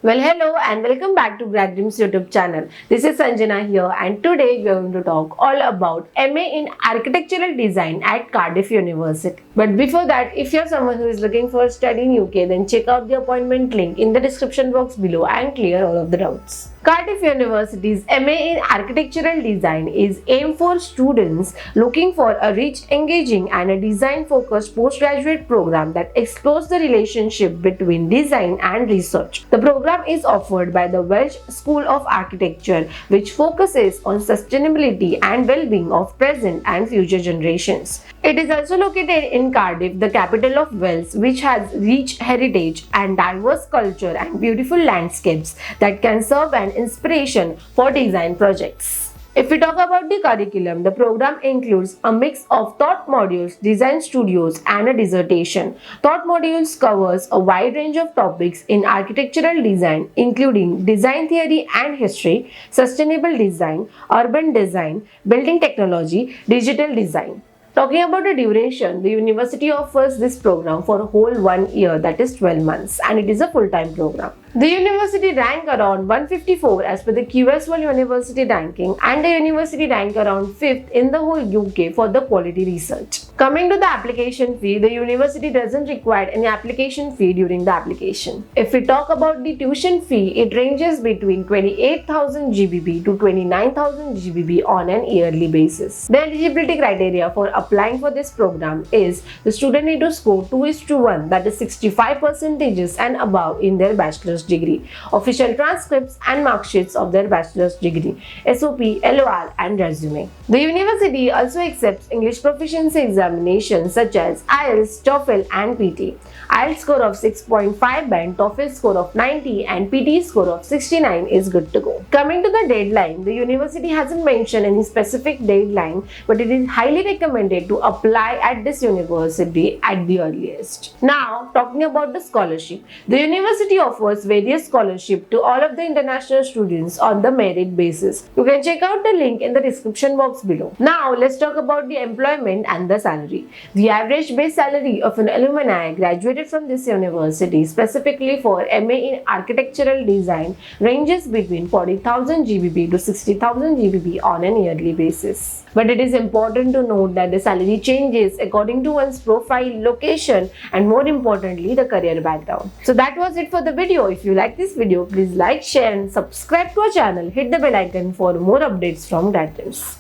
Well, hello and welcome back to Grad-Dreams YouTube channel. This is Sanjana here and today we are going to talk all about MA in Architectural Design at Cardiff University. But before that, if you're someone who is looking for a study in UK, then check out the appointment link in the description box below and clear all of the doubts. Cardiff University's MA in Architectural Design is aimed for students looking for a rich, engaging and a design-focused postgraduate program that explores the relationship between design and research. The program is offered by the Welsh School of Architecture, which focuses on sustainability and well-being of present and future generations. It is also located in Cardiff, the capital of Wales, which has rich heritage and diverse culture and beautiful landscapes that can serve an inspiration for design projects. If we talk about the curriculum, the program includes a mix of thought modules, design studios, and a dissertation. Thought modules covers a wide range of topics in architectural design, including design theory and history, sustainable design, urban design, building technology, digital design. Talking about the duration, the university offers this program for a whole 1 year, that is 12 months, and it is a full-time program. The university rank around 154 as per the QS World University ranking, and the university rank around 5th in the whole UK for the quality research. Coming to the application fee, the university doesn't require any application fee during the application. If we talk about the tuition fee, it ranges between 28,000 GBP to 29,000 GBP on an yearly basis. The eligibility criteria for applying for this program is the student need to score 2:1, that is 65% and above in their bachelor's degree, official transcripts and mark sheets of their bachelor's degree, SOP, LOR and resume. The university also accepts English proficiency examinations such as IELTS, TOEFL and PT. IELTS score of 6.5 band, TOEFL score of 90 and PT score of 69 is good to go. Coming to the deadline, the university hasn't mentioned any specific deadline, but it is highly recommended to apply at this university at the earliest. Now, talking about the scholarship, the university offers various scholarships to all of the international students on the merit basis. You can check out the link in the description box below. Now, let's talk about the employment and the salary. The average base salary of an alumni graduated from this university, specifically for MA in Architectural Design, ranges between 40,000 GBP to 60,000 GBP on an yearly basis. But it is important to note that the salary changes according to one's profile, location, and more importantly, the career background. So that was it for the video. If you like this video, please like, share, and subscribe to our channel. Hit the bell icon for more updates from Grad-Dreams.